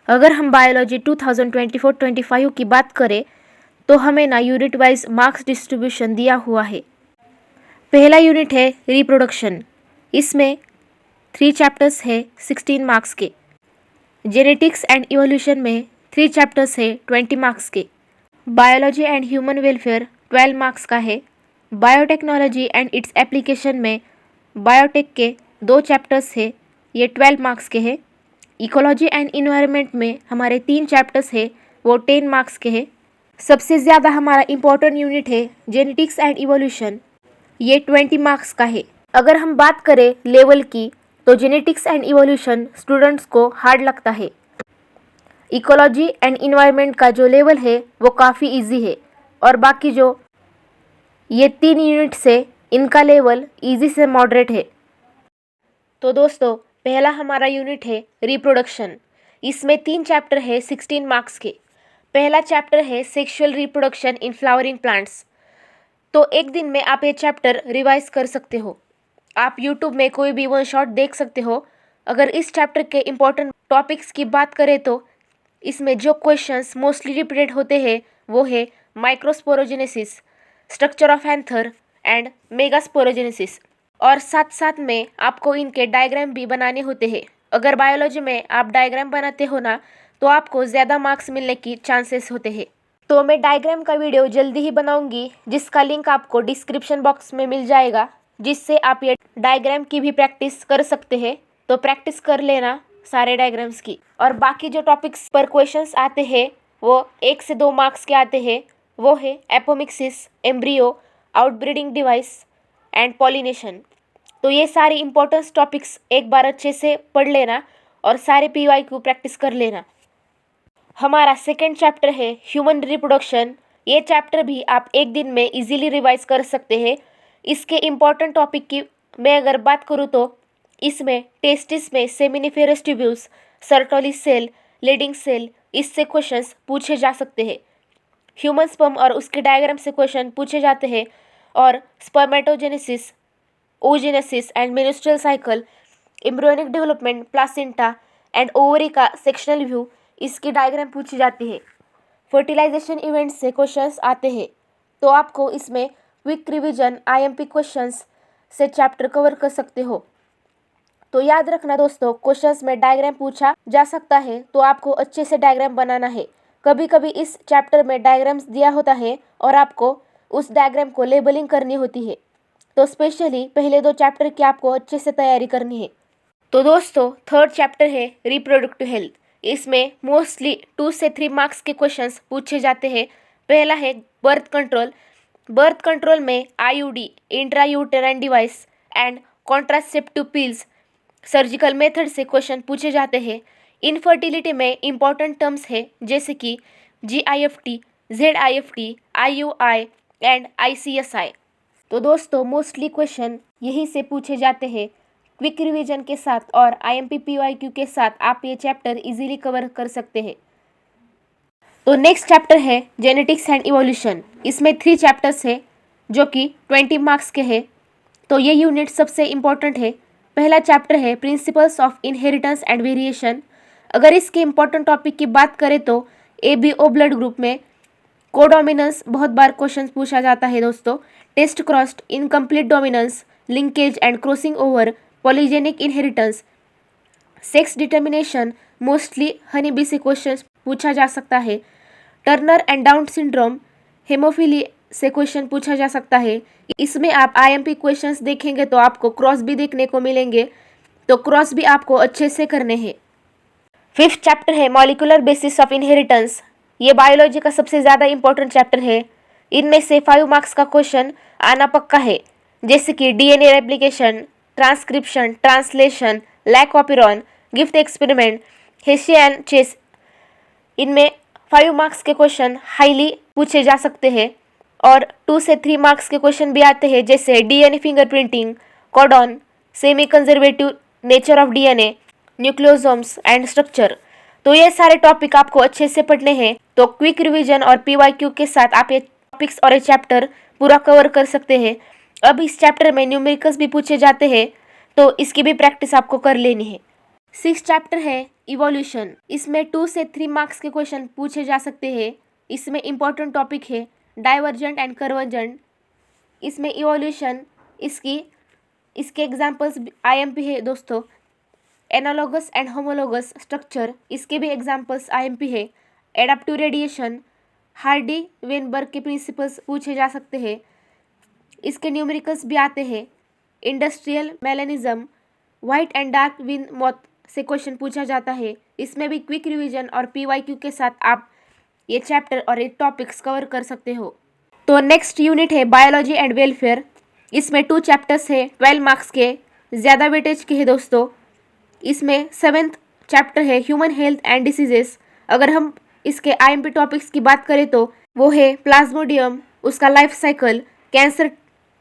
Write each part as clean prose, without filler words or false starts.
अगर हम बायोलॉजी 2024-25 की बात करें तो हमें ना यूनिट वाइज मार्क्स डिस्ट्रीब्यूशन दिया हुआ है। पहला यूनिट है रिप्रोडक्शन, इसमें 3 चैप्टर्स है 16 मार्क्स के। जेनेटिक्स एंड इवोल्यूशन में 3 चैप्टर्स है 20 मार्क्स के। Biology and human welfare 12 marks का है। बायोटेक्नोलॉजी एंड इट्स एप्लीकेशन में बायोटेक के 2 चैप्टर्स है, ये 12 मार्क्स के हैं। इकोलॉजी एंड इन्वायरमेंट में हमारे 3 चैप्टर्स है, वो 10 मार्क्स के हैं। सबसे ज़्यादा हमारा इम्पोर्टेंट यूनिट है जेनेटिक्स एंड इवोल्यूशन, ये 20 मार्क्स का है। अगर हम बात करें लेवल की तो जेनेटिक्स एंड इवोल्यूशन स्टूडेंट्स को हार्ड लगता है। इकोलॉजी एंड इन्वायरमेंट का जो लेवल है वो काफ़ी इजी है, और बाकी जो ये 3 यूनिट्स है इनका लेवल इजी से मॉडरेट है। तो दोस्तों, पहला हमारा यूनिट है रिप्रोडक्शन, इसमें 3 चैप्टर है 16 मार्क्स के। पहला चैप्टर है sexual reproduction in flowering plants. तो एक दिन में आप ये चैप्टर रिवाइज कर सकते हो। आप यूट्यूब में कोई भी वन शॉट देख सकते हो। अगर इस चैप्टर के इम्पोर्टेंट टॉपिक्स की बात करें तो इसमें जो क्वेश्चंस मोस्टली रिपीटेड होते हैं वो है microsporogenesis, structure of anther and megasporogenesis, और साथ साथ में आपको इनके डायग्राम भी बनाने होते हैं। अगर बायोलॉजी में आप डायग्राम बनाते हो ना तो आपको ज़्यादा मार्क्स मिलने की चांसेस होते हैं। तो मैं डायग्राम का वीडियो जल्दी ही बनाऊंगी, जिसका लिंक आपको डिस्क्रिप्शन बॉक्स में मिल जाएगा, जिससे आप ये डायग्राम की भी प्रैक्टिस कर सकते हैं। तो प्रैक्टिस कर लेना सारे डायग्राम्स की। और बाकी जो टॉपिक्स पर क्वेश्चंस आते हैं वो 1 से 2 मार्क्स के आते हैं, वो है apomixis, embryo, outbreeding device and pollination. तो ये सारे इंपॉर्टेंट टॉपिक्स एक बार अच्छे से पढ़ लेना और सारे PYQ प्रैक्टिस कर लेना। हमारा सेकेंड चैप्टर है ह्यूमन रिप्रोडक्शन। ये चैप्टर भी आप एक दिन में इजीली रिवाइज कर सकते हैं। इसके इम्पॉर्टेंट टॉपिक की मैं अगर बात करूँ तो इसमें टेस्टिस में seminiferous tubules, Sertoli cell, Leydig cell, इससे क्वेश्चंस पूछे जा सकते हैं। ह्यूमन स्पर्म और उसके डायग्राम से क्वेश्चन पूछे जाते हैं, और spermatogenesis, oogenesis and menstrual cycle, embryonic development, placenta and ovary का सेक्शनल व्यू, इसकी डायग्राम पूछी जाती है। फर्टिलाइजेशन इवेंट से क्वेश्चंस आते हैं, तो आपको इसमें क्विक रिवीजन IMP क्वेश्चंस से चैप्टर कवर कर सकते हो। तो याद रखना दोस्तों, क्वेश्चंस में डायग्राम पूछा जा सकता है तो आपको अच्छे से डायग्राम बनाना है। कभी कभी इस चैप्टर में डायग्राम्स दिया होता है और आपको उस डायग्राम को लेबलिंग करनी होती है। तो स्पेशली पहले 2 चैप्टर की आपको अच्छे से तैयारी करनी है। तो दोस्तों, थर्ड चैप्टर है रिप्रोडक्टिव हेल्थ। इसमें मोस्टली 2 से 3 मार्क्स के क्वेश्चंस पूछे जाते हैं। पहला है बर्थ कंट्रोल। बर्थ कंट्रोल में IUD, intrauterine device and contraceptive pills, surgical method से क्वेश्चन पूछे जाते हैं। इनफर्टिलिटी में इम्पॉर्टेंट टर्म्स है जैसे कि GIFT, ZIFT, IUI and ICSI। तो दोस्तों, मोस्टली क्वेश्चन यही से पूछे जाते हैं। क्विक रिवीजन के साथ और IMP PYQ के साथ आप ये चैप्टर इजीली कवर कर सकते हैं। तो नेक्स्ट चैप्टर है जेनेटिक्स एंड इवोल्यूशन। इसमें 3 चैप्टर्स है जो कि 20 मार्क्स के हैं। तो ये यूनिट सबसे इम्पोर्टेंट है। पहला चैप्टर है principles of inheritance and variation. अगर इसके इम्पोर्टेंट टॉपिक की बात करें तो ABO ब्लड ग्रुप में कोडोमिनेंस बहुत बार क्वेश्चन पूछा जाता है दोस्तों। Test crossed, incomplete dominance, linkage and crossing over, polygenic inheritance, sex determination, mostly honey bee से क्वेश्चन पूछा जा सकता है। Turner and Down syndrome, haemophilia से क्वेश्चन पूछा जा सकता है। इसमें आप IMP क्वेश्चंस देखेंगे तो आपको क्रॉस भी देखने को मिलेंगे, तो क्रॉस भी आपको अच्छे से करने हैं। 5th चैप्टर है मॉलिक्यूलर बेसिस ऑफ इनहेरिटेंस। ये बायोलॉजी का सबसे ज़्यादा इंपॉर्टेंट चैप्टर है। इनमें से 5 मार्क्स का क्वेश्चन आना पक्का है, जैसे कि DNA replication, transcription, translation, lac operon, Griffith experiment, हेशियन चेस। इनमें 5 मार्क्स के क्वेश्चन हाईली पूछे जा सकते हैं, और 2 से 3 मार्क्स के क्वेश्चन भी आते हैं, जैसे DNA fingerprinting, codon, semi conservative nature of DNA, nucleosomes and structure. तो ये सारे टॉपिक आपको अच्छे से पढ़ने हैं। तो क्विक रिवीजन और PYQ के साथ आप ये टॉपिक्स और ये चैप्टर पूरा कवर कर सकते हैं। अब इस चैप्टर में न्यूमेरिकल्स भी पूछे जाते हैं, तो इसकी भी प्रैक्टिस आपको कर लेनी है। 6 चैप्टर है इवोल्यूशन। इसमें 2 से 3 मार्क्स के क्वेश्चन पूछे जा सकते हैं। इसमें इम्पोर्टेंट टॉपिक है डाइवर्जेंट एंड कन्वर्जेंट। इसमें इवोल्यूशन इसके एग्जाम्पल्स आईएमपी है दोस्तों। एनालॉगस एंड होमोलॉगस स्ट्रक्चर, इसके भी एग्जाम्पल्स आईएमपी है। एडाप्टिव रेडिएशन, हार्डी वेनबर्ग के प्रिंसिपल्स पूछे जा सकते हैं। इसके न्यूमेरिकल्स भी आते हैं। Industrial melanism, white and dark win moth से क्वेश्चन पूछा जाता है। इसमें भी क्विक रिवीजन और पीवाईक्यू के साथ आप ये चैप्टर और ये टॉपिक्स कवर कर सकते हो। तो नेक्स्ट यूनिट है बायोलॉजी एंड वेलफेयर। इसमें 2 चैप्टर्स है 12 मार्क्स के, ज़्यादा वेटेज के है दोस्तों। इसमें 7th चैप्टर है ह्यूमन हेल्थ एंड डिसीजेस। अगर हम इसके आईएमपी टॉपिक्स की बात करें तो वो है प्लाज्मोडियम, उसका life cycle, cancer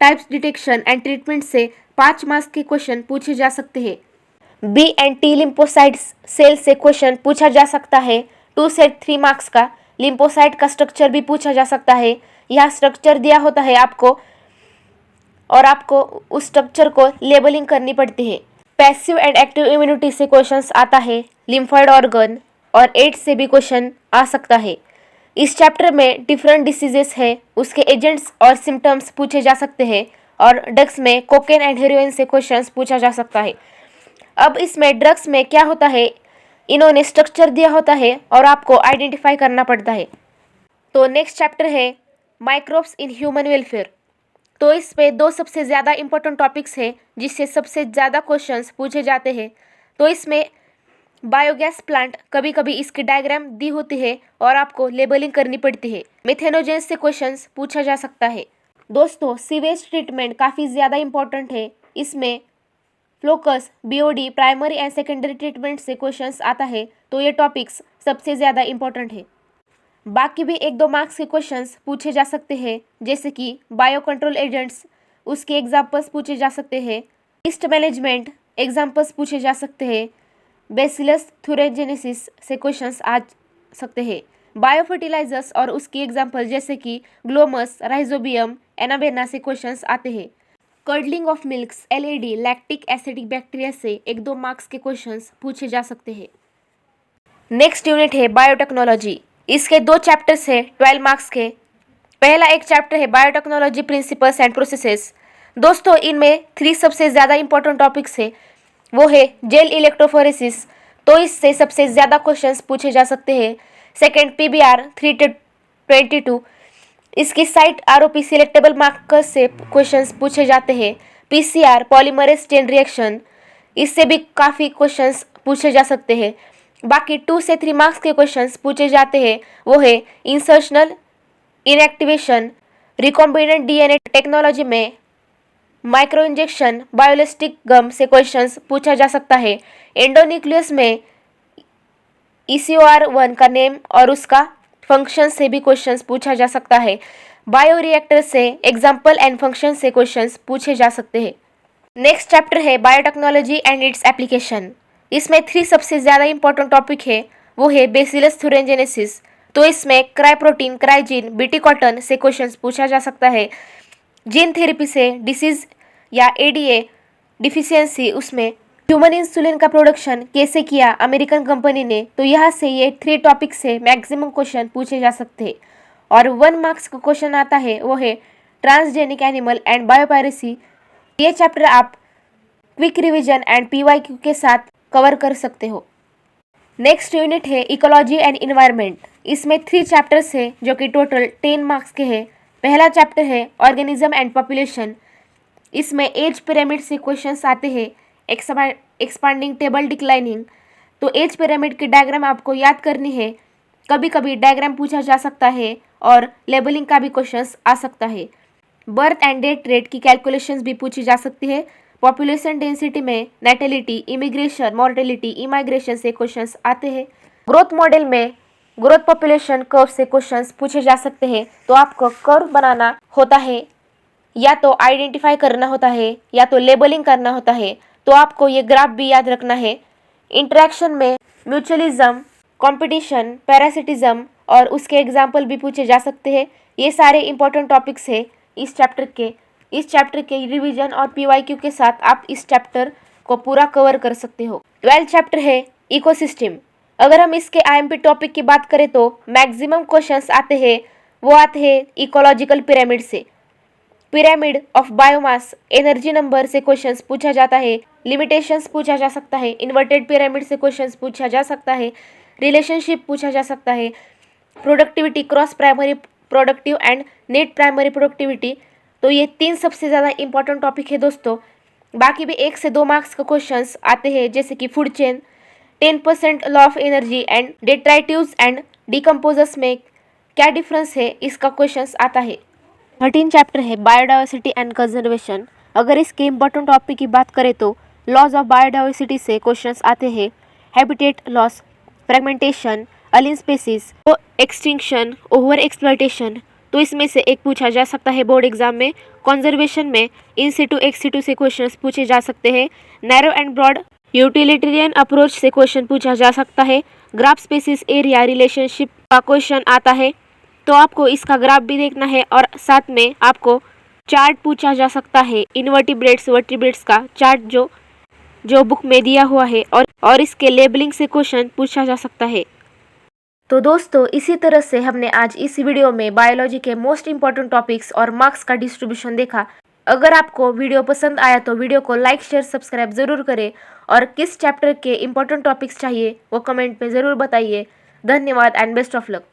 types detection and treatment से 5 मार्क्स के क्वेश्चन पूछे जा सकते हैं। B and T lymphocytes cell से क्वेश्चन पूछा जा सकता है 2 से 3 मार्क्स का। लिम्फोसाइट का स्ट्रक्चर भी पूछा जा सकता है। यह स्ट्रक्चर दिया होता है आपको और आपको उस स्ट्रक्चर को लेबलिंग करनी पड़ती है। पैसिव एंड एक्टिव इम्यूनिटी से क्वेश्चंस आता है। लिम्फॉइड ऑर्गन और एड्स से भी क्वेश्चन आ सकता है। इस चैप्टर में डिफरेंट डिसीजेस है, उसके एजेंट्स और सिम्टम्स पूछे जा सकते हैं। और ड्रग्स में कोकेन एंड हेरोइन से क्वेश्चंस पूछा जा सकता है। अब इसमें ड्रग्स में क्या होता है, इन्होंने स्ट्रक्चर दिया होता है और आपको आइडेंटिफाई करना पड़ता है। तो नेक्स्ट चैप्टर है माइक्रोब्स इन ह्यूमन वेलफेयर। तो इसमें 2 सबसे ज़्यादा इंपॉर्टेंट टॉपिक्स हैं जिससे सबसे ज़्यादा क्वेश्चंस पूछे जाते हैं। तो इसमें बायोगैस प्लांट, कभी कभी इसकी डायग्राम दी होती है और आपको लेबलिंग करनी पड़ती है। मिथेनोजेंस से क्वेश्चंस पूछा जा सकता है। दोस्तों सीवेज ट्रीटमेंट काफ़ी ज़्यादा इंपॉर्टेंट है। इसमें flocs, BOD, primary and secondary treatment से क्वेश्चंस आता है। तो ये टॉपिक्स सबसे ज़्यादा इंपॉर्टेंट है। बाकी भी 1-2 मार्क्स के क्वेश्चंस पूछे जा सकते हैं, जैसे कि बायो कंट्रोल एजेंट्स, उसके एग्जाम्पल्स पूछे जा सकते हैं। ईस्ट मैनेजमेंट एग्जाम्पल्स पूछे जा सकते हैं। बेसिलस थुरेंजेनेसिस से क्वेश्चंस आ सकते हैं। बायो फर्टिलाइजर्स और उसकी एग्जाम्पल जैसे कि ग्लोमस, राइजोबियम, एनाबेना से क्वेश्चंस आते हैं। Curdling of milks, LAD, lactic acidic bacteria से 1-2 मार्क्स के क्वेश्चंस पूछे जा सकते हैं। नेक्स्ट यूनिट है बायोटेक्नोलॉजी। इसके 2 चैप्टर्स है 12 मार्क्स के। पहला एक चैप्टर है बायोटेक्नोलॉजी प्रिंसिपल्स एंड प्रोसेसेस। दोस्तों इनमें 3 सबसे ज़्यादा इंपॉर्टेंट टॉपिक्स है, वो है जेल इलेक्ट्रोफोरेसिस। तो इससे सबसे ज़्यादा क्वेश्चंस पूछे जा सकते हैं। सेकेंड PBR 3-22, इसकी साइट ROP सिलेक्टेबल मार्कर्स से क्वेश्चंस पूछे जाते हैं। PCR पॉलीमरेज चेन रिएक्शन, इससे भी काफ़ी क्वेश्चंस पूछे जा सकते हैं। बाकी 2 से 3 मार्क्स के क्वेश्चंस पूछे जाते हैं, वो है insertional inactivation, recombinant DNA technology में माइक्रो इंजेक्शन, बायोलिस्टिक गम से क्वेश्चंस पूछा जा सकता है। एंडोन्यूक्लियस में ECOR1 का नेम और उसका फंक्शन से भी क्वेश्चंस पूछा जा सकता है। बायोरिएक्टर से एग्जाम्पल एंड फंक्शन से क्वेश्चंस पूछे जा सकते हैं। नेक्स्ट चैप्टर है बायोटेक्नोलॉजी एंड इट्स एप्लीकेशन। इसमें 3 सबसे ज़्यादा इंपॉर्टेंट टॉपिक है, वो है बेसिलस थुरेंजेनेसिस। तो इसमें क्राइप्रोटीन, क्राइजीन, बीटी कॉटन से क्वेश्चंस पूछा जा सकता है। जीन थेरेपी से डिसीज या ADA डिफिशियंसी, उसमें ह्यूमन इंसुलिन का प्रोडक्शन कैसे किया अमेरिकन कंपनी ने। तो यहाँ से ये 3 टॉपिक से मैक्सिमम क्वेश्चन पूछे जा सकते हैं। और 1 मार्क्स का क्वेश्चन आता है, वो है ट्रांसजेनिक एनिमल एंड बायोपायरेसी। ये चैप्टर आप क्विक रिवीजन एंड PYQ के साथ कवर कर सकते हो। नेक्स्ट यूनिट है इकोलॉजी एंड इन्वायरमेंट। इसमें 3 चैप्टर्स है जो कि टोटल 10 मार्क्स के हैं। पहला चैप्टर है ऑर्गेनिज्म एंड पॉपुलेशन। इसमें एज पिरामिड से क्वेश्चंस आते हैं। एक्सपांडिंग टेबल डिक्लाइनिंग, तो एज पिरामिड की डायग्राम आपको याद करनी है। कभी कभी डायग्राम पूछा जा सकता है और लेबलिंग का भी क्वेश्चंस आ सकता है। बर्थ एंड डेथ रेट की कैलकुलेशंस भी पूछी जा सकती है। पॉपुलेशन डेंसिटी में नेटेलिटी, इमिग्रेशन, मॉर्टेलिटी, इमाइग्रेशन से क्वेश्चंस आते हैं। ग्रोथ मॉडल में ग्रोथ पॉपुलेशन कर्व से क्वेश्चंस पूछे जा सकते हैं। तो आपको कर्व बनाना होता है, या तो आइडेंटिफाई करना होता है, या तो लेबलिंग करना होता है। तो आपको ये ग्राफ भी याद रखना है। इंटरेक्शन में म्यूचुअलिज्म, कंपटीशन, पैरासिटिज्म और उसके एग्जाम्पल भी पूछे जा सकते हैं। ये सारे इंपॉर्टेंट टॉपिक्स है इस चैप्टर के रिवीजन और PYQ के साथ आप इस चैप्टर को पूरा कवर कर सकते हो। 12th चैप्टर है इकोसिस्टम। अगर हम इसके आईएमपी टॉपिक की बात करें तो मैक्सिमम क्वेश्चंस आते हैं, वो आते हैं इकोलॉजिकल पिरामिड से। Pyramid of biomass, energy number से क्वेश्चंस पूछा जाता है, लिमिटेशंस पूछा जा सकता है, इन्वर्टेड पिरामिड से क्वेश्चंस पूछा जा सकता है, रिलेशनशिप पूछा जा सकता है, productivity, cross primary productive and net primary productivity. तो ये 3 सबसे ज़्यादा इंपॉर्टेंट टॉपिक है दोस्तों। बाकी भी 1 से 2 मार्क्स का क्वेश्चंस आते हैं, जैसे कि food chain, 10% law of energy and detritivores and decomposers में क्या डिफरेंस है, इसका क्वेश्चंस आता है। 13 चैप्टर है बायोडाइवर्सिटी एंड कंजर्वेशन। अगर इसके इंपॉर्टेंट टॉपिक की बात करें तो लॉज ऑफ बायोडाइवर्सिटी से क्वेश्चंस आते हैं, habitat loss, fragmentation, alien species, extinction, over exploitation. तो इसमें से एक पूछा जा सकता है बोर्ड एग्जाम में। कंजर्वेशन में इन सिटू एक्स सिटू से क्वेश्चंस पूछे जा सकते हैं। Narrow and broad utilitarian approach से क्वेश्चन पूछा जा सकता है। ग्राफ स्पेसिस एरिया रिलेशनशिप का क्वेश्चन आता है, तो आपको इसका ग्राफ भी देखना है और साथ में आपको चार्ट पूछा जा सकता है, इनवर्टिब्रेट्स वर्टिब्रेट्स का चार्ट जो बुक में दिया हुआ है, और इसके लेबलिंग से क्वेश्चन पूछा जा सकता है। तो दोस्तों, इसी तरह से हमने आज इस वीडियो में बायोलॉजी के मोस्ट इंपॉर्टेंट टॉपिक्स और मार्क्स का डिस्ट्रीब्यूशन देखा। अगर आपको वीडियो पसंद आया तो वीडियो को लाइक शेयर सब्सक्राइब ज़रूर करें, और किस चैप्टर के इंपॉर्टेंट टॉपिक्स चाहिए वो कमेंट में ज़रूर बताइए। धन्यवाद एंड बेस्ट ऑफ लक।